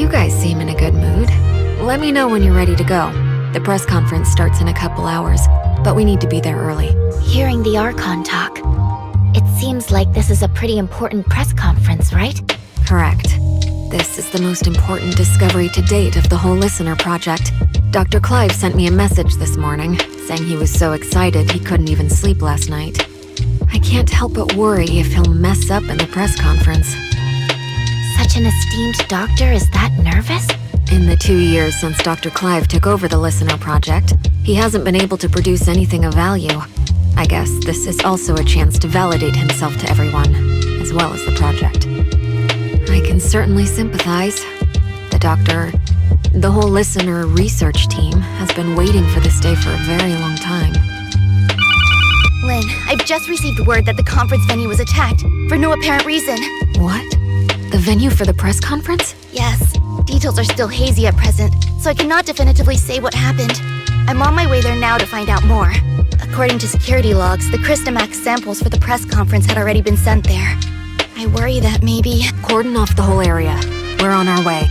You guys seem in a good mood. Let me know when you're ready to go. The press conference starts in a couple hours, but we need to be there early. Hearing the Archon talk, it seems like this is a pretty important press conference, right? Correct. This is the most important discovery to date of the whole Listener project. Dr. Clive sent me a message this morning, saying he was so excited he couldn't even sleep last night. I can't help but worry if he'll mess up in the press conference. Such an esteemed doctor is that nervous? In the 2 years since Dr. Clive took over the Listener project, he hasn't been able to produce anything of value. I guess this is also a chance to validate himself to everyone, as well as the project. I can certainly sympathize. The doctor, the whole Listener research team has been waiting for this day for a very long time. Lynn, I've just received word that the conference venue was attacked, for no apparent reason. What? The venue for the press conference? Yes. Details are still hazy at present, so I cannot definitively say what happened. I'm on my way there now to find out more. According to security logs, the Crystamax samples for the press conference had already been sent there. I worry that maybe... Cordon off the whole area. We're on our way.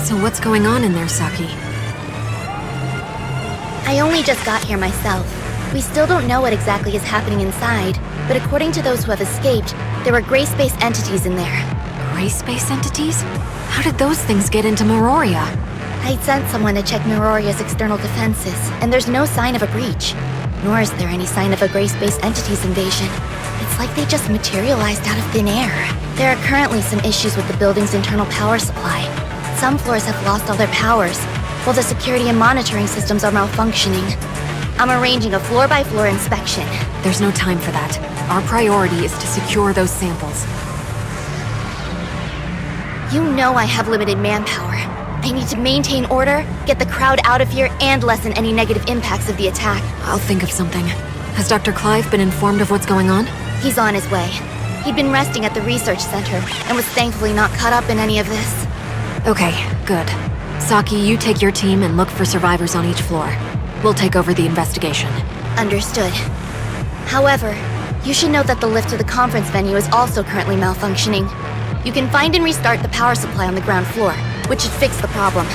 So what's going on in there, Saki? I only just got here myself. We still don't know what exactly is happening inside, but according to those who have escaped, there were gray space entities in there. Gray space entities? How did those things get into Meroria? I sent someone to check Meroria's external defenses, and there's no sign of a breach. Nor is there any sign of a gray space entities invasion. It's like they just materialized out of thin air. There are currently some issues with the building's internal power supply. Some floors have lost all their powers, while the security and monitoring systems are malfunctioning. I'm arranging a floor-by-floor inspection. There's no time for that. Our priority is to secure those samples. You know I have limited manpower. I need to maintain order, get the crowd out of here, and lessen any negative impacts of the attack. I'll think of something. Has Dr. Clive been informed of what's going on? He's on his way. He'd been resting at the research center, and was thankfully not caught up in any of this. Okay, good. Saki, you take your team and look for survivors on each floor. We'll take over the investigation. Understood. However, you should note that the lift to the conference venue is also currently malfunctioning. You can find and restart the power supply on the ground floor, which should fix the problem.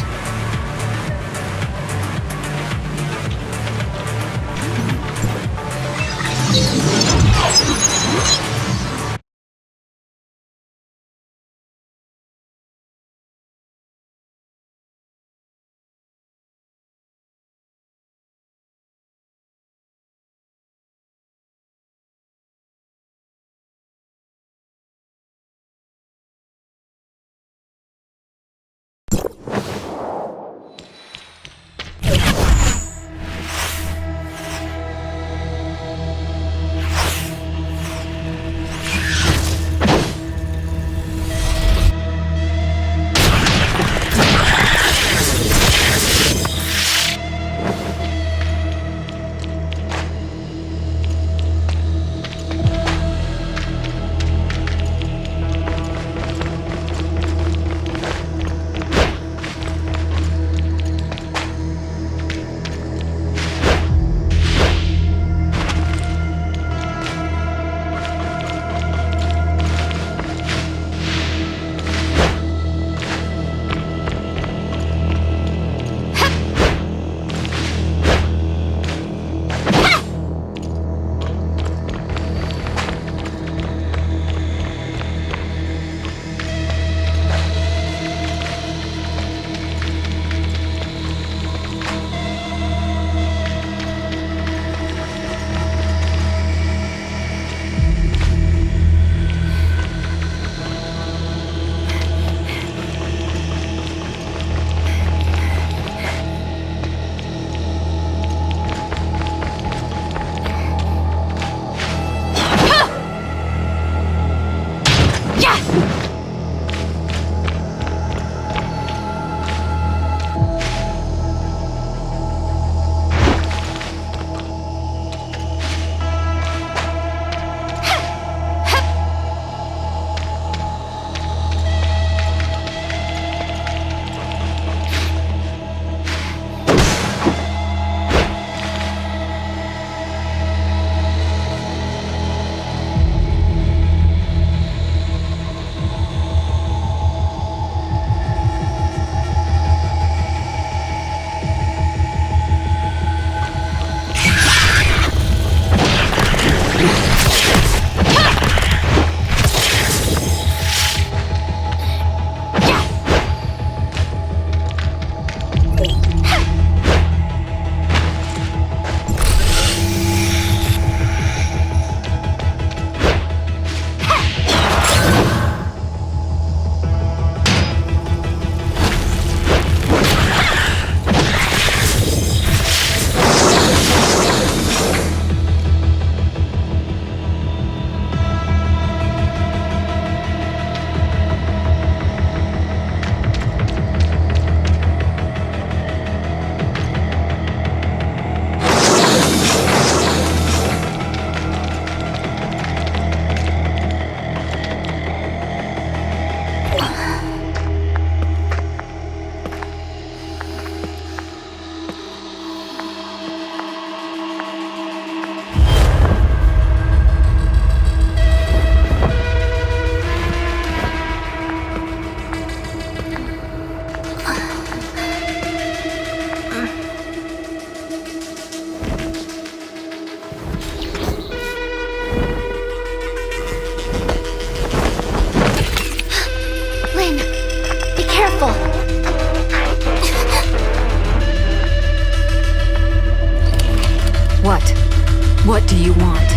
What do you want?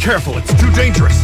Careful, it's too dangerous!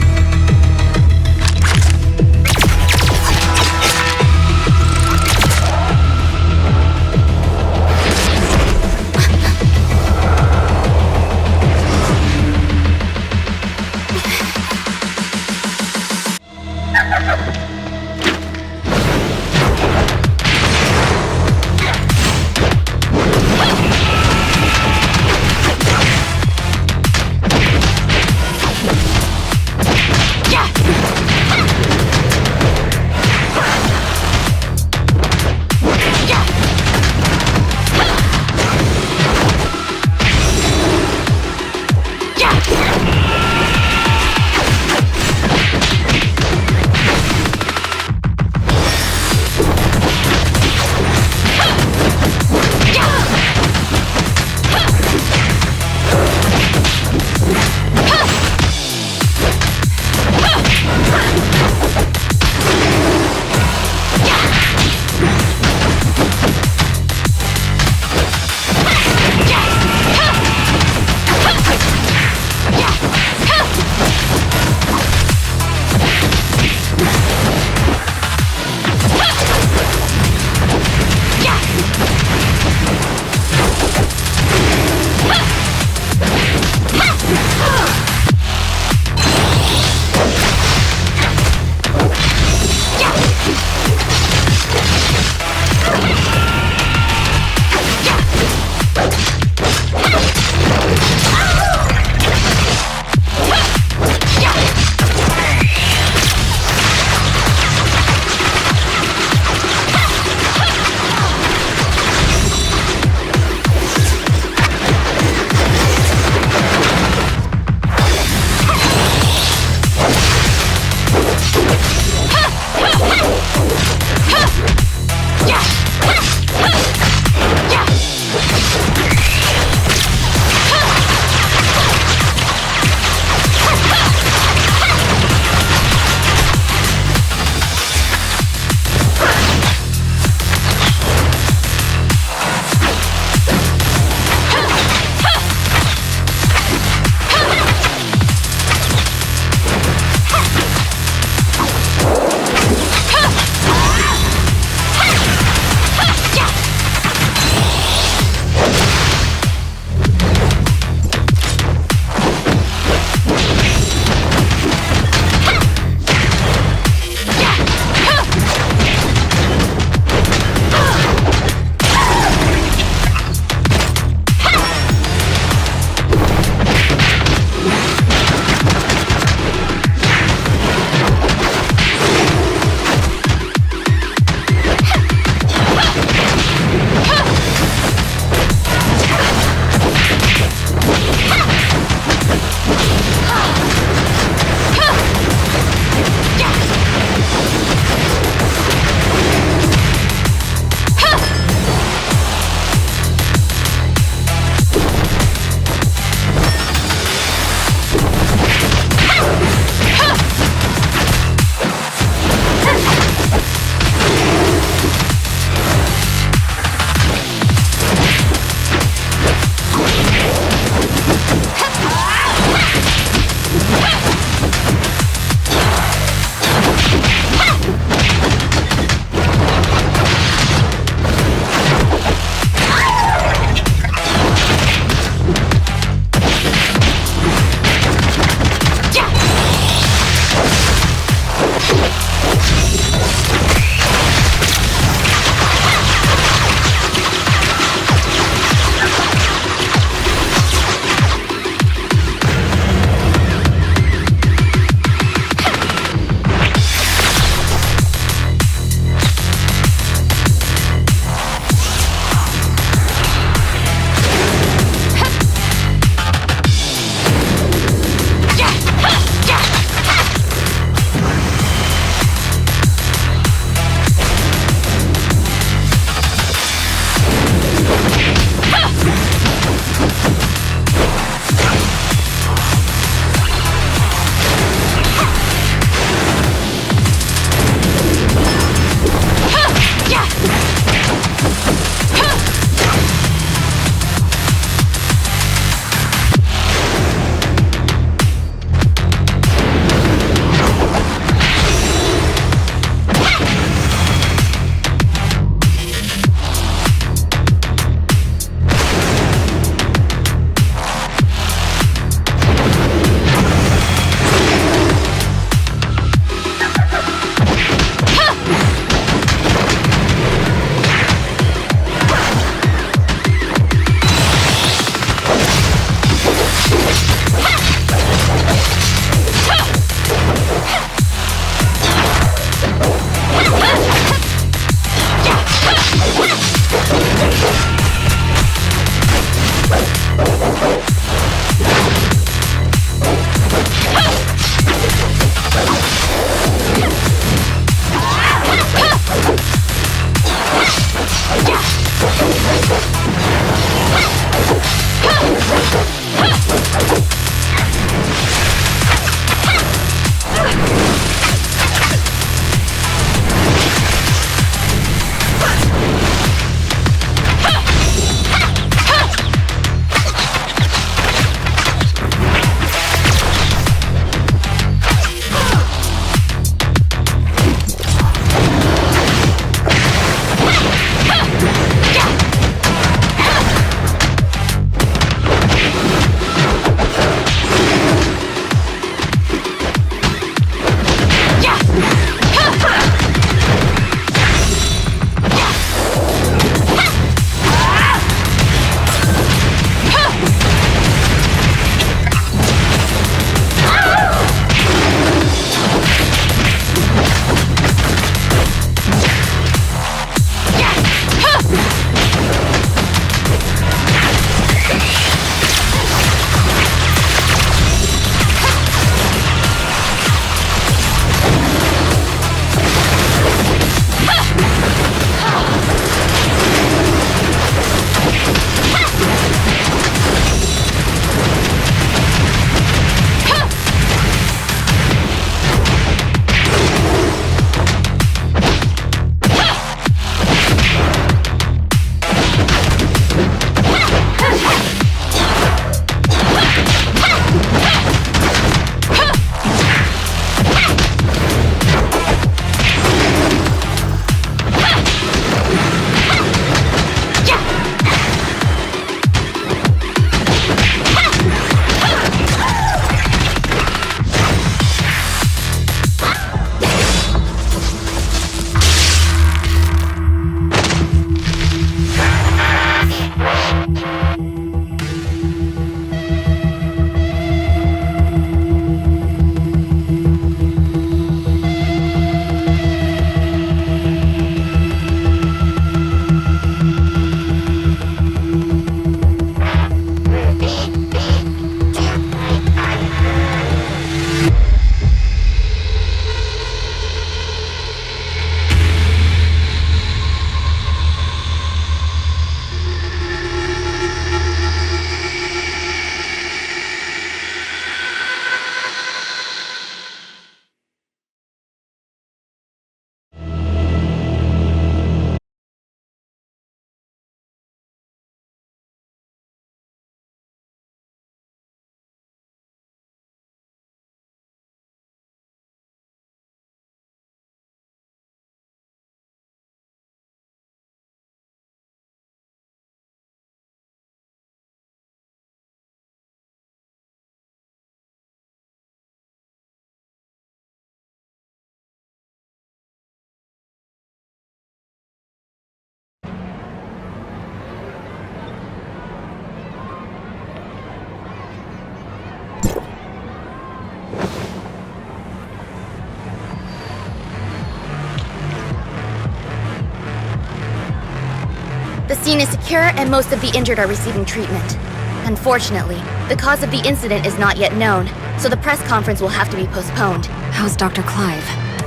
The scene is secure and most of the injured are receiving treatment. Unfortunately, the cause of the incident is not yet known, so the press conference will have to be postponed. How's Dr. Clive?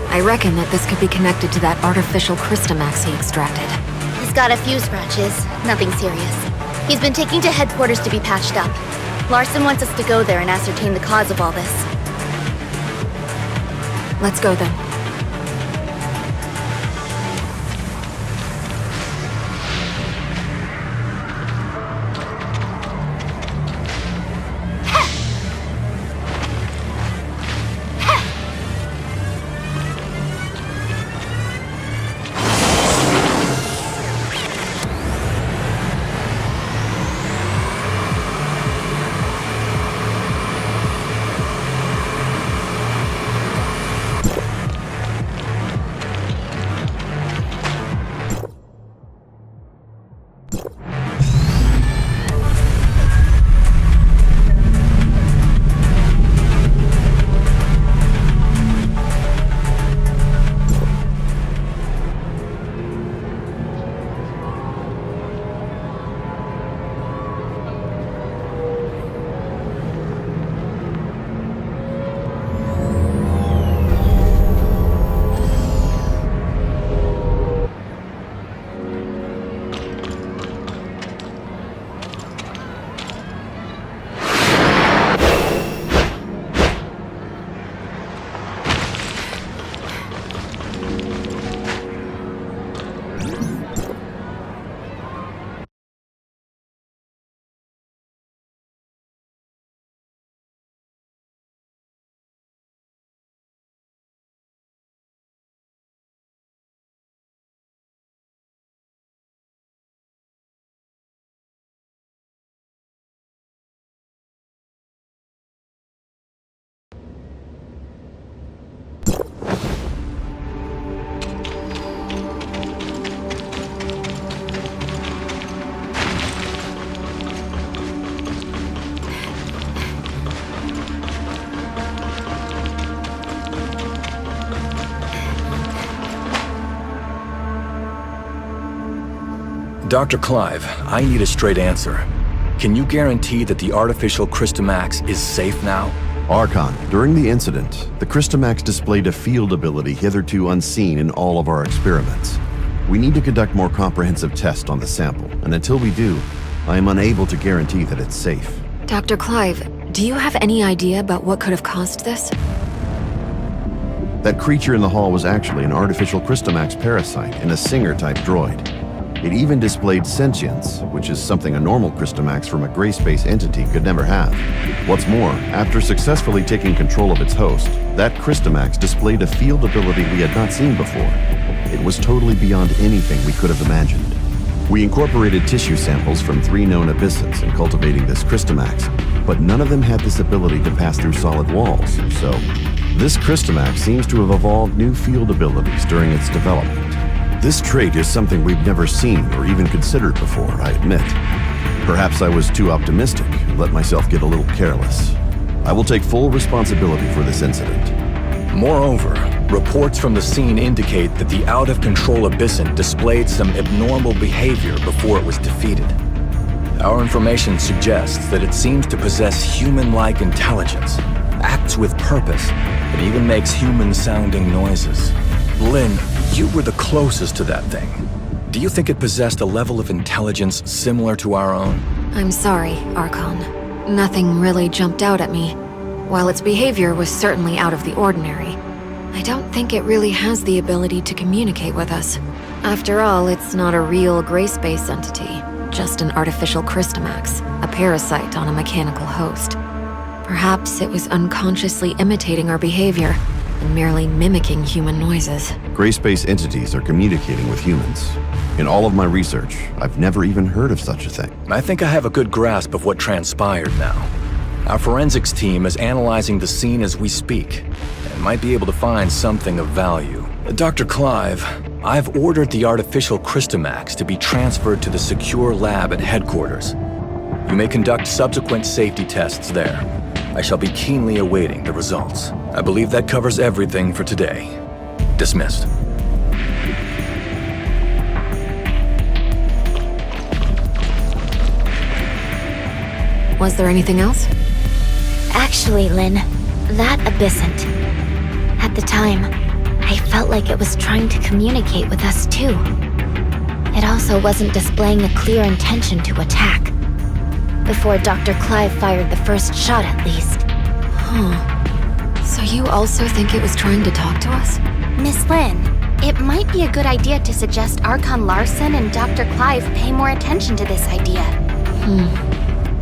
I reckon that this could be connected to that artificial Crystamax he extracted. He's got a few scratches, nothing serious. He's been taken to headquarters to be patched up. Larson wants us to go there and ascertain the cause of all this. Let's go then. Dr. Clive, I need a straight answer. Can you guarantee that the artificial Christomax is safe now? Archon, during the incident, the Christomax displayed a field ability hitherto unseen in all of our experiments. We need to conduct more comprehensive tests on the sample, and until we do, I am unable to guarantee that it's safe. Dr. Clive, do you have any idea about what could have caused this? That creature in the hall was actually an artificial Christomax parasite in a Singer-type droid. It even displayed sentience, which is something a normal Christomax from a gray space entity could never have. What's more, after successfully taking control of its host, that Christomax displayed a field ability we had not seen before. It was totally beyond anything we could have imagined. We incorporated tissue samples from 3 known abyssins in cultivating this Christomax, but none of them had this ability to pass through solid walls, so this Christomax seems to have evolved new field abilities during its development. This trait is something we've never seen or even considered before, I admit. Perhaps I was too optimistic and let myself get a little careless. I will take full responsibility for this incident. Moreover, reports from the scene indicate that the out-of-control abyssin displayed some abnormal behavior before it was defeated. Our information suggests that it seems to possess human-like intelligence, acts with purpose, and even makes human-sounding noises. Lynn, you were the closest to that thing. Do you think it possessed a level of intelligence similar to our own? I'm sorry, Archon. Nothing really jumped out at me. While its behavior was certainly out of the ordinary, I don't think it really has the ability to communicate with us. After all, it's not a real gray space entity, just an artificial Christomax, a parasite on a mechanical host. Perhaps it was unconsciously imitating our behavior and merely mimicking human noises. Gray space entities are communicating with humans. In all of my research, I've never even heard of such a thing. I think I have a good grasp of what transpired now. Our forensics team is analyzing the scene as we speak, and might be able to find something of value. Dr. Clive, I've ordered the artificial Christomax to be transferred to the secure lab at headquarters. You may conduct subsequent safety tests there. I shall be keenly awaiting the results. I believe that covers everything for today. Dismissed. Was there anything else? Actually, Lynn, that abyssint. At the time, I felt like it was trying to communicate with us too. It also wasn't displaying a clear intention to attack. Before Dr. Clive fired the first shot, at least. Huh. So you also think it was trying to talk to us? Miss Lynn, it might be a good idea to suggest Archon Larson and Dr. Clive pay more attention to this idea.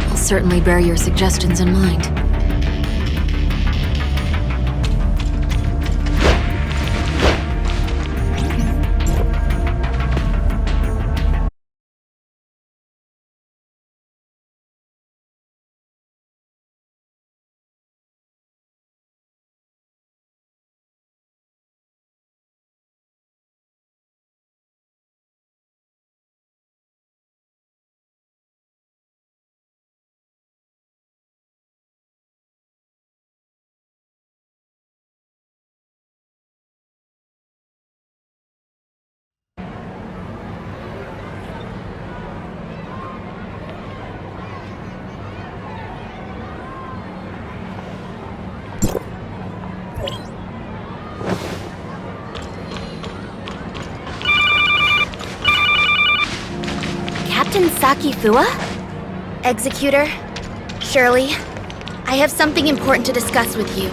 I'll certainly bear your suggestions in mind. Captain Saki Fua? Executor? Shirley? I have something important to discuss with you.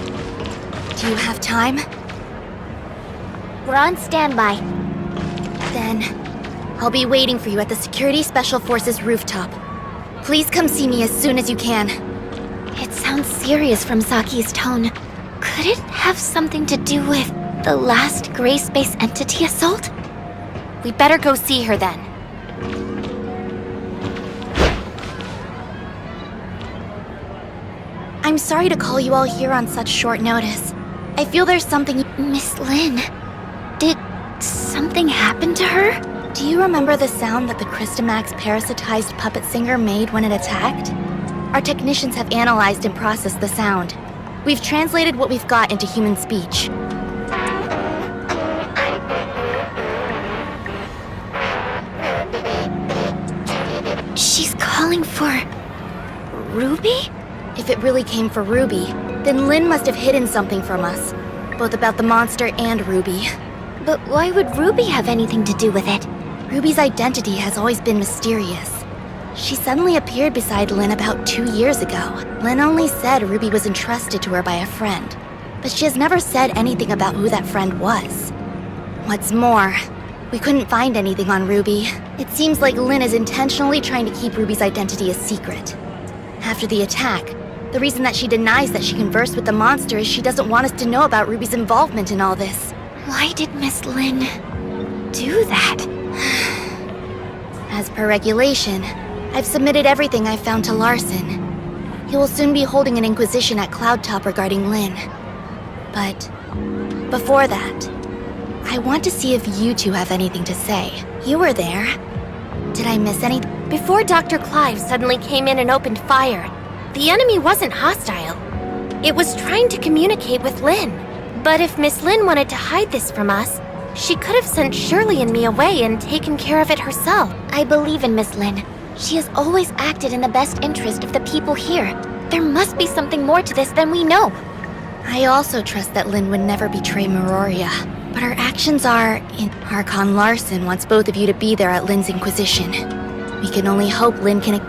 Do you have time? We're on standby. Then, I'll be waiting for you at the Security Special Forces rooftop. Please come see me as soon as you can. It sounds serious from Saki's tone. Could it have something to do with the last gray space entity assault? We better go see her then. I'm sorry to call you all here on such short notice. I feel there's something... Miss Lynn, did something happen to her? Do you remember the sound that the Christomax parasitized puppet singer made when it attacked? Our technicians have analyzed and processed the sound. We've translated what we've got into human speech. She's calling for... Ruby? If it really came for Ruby, then Lynn must have hidden something from us, both about the monster and Ruby. But why would Ruby have anything to do with it? Ruby's identity has always been mysterious. She suddenly appeared beside Lynn about 2 years ago. Lynn only said Ruby was entrusted to her by a friend, but she has never said anything about who that friend was. What's more, we couldn't find anything on Ruby. It seems like Lynn is intentionally trying to keep Ruby's identity a secret. After the attack, the reason that she denies that she conversed with the monster is she doesn't want us to know about Ruby's involvement in all this. Why did Miss Lynn do that? As per regulation, I've submitted everything I've found to Larson. He will soon be holding an inquisition at Cloudtop regarding Lynn. But before that, I want to see if you two have anything to say. You were there. Did I miss anything? Before Dr. Clive suddenly came in and opened fire, the enemy wasn't hostile. It was trying to communicate with Lynn. But if Miss Lynn wanted to hide this from us, she could have sent Shirley and me away and taken care of it herself. I believe in Miss Lynn. She has always acted in the best interest of the people here. There must be something more to this than we know. I also trust that Lynn would never betray Meroria, but her actions are in... Archon Larson wants both of you to be there at Lynn's Inquisition. We can only hope Lynn can...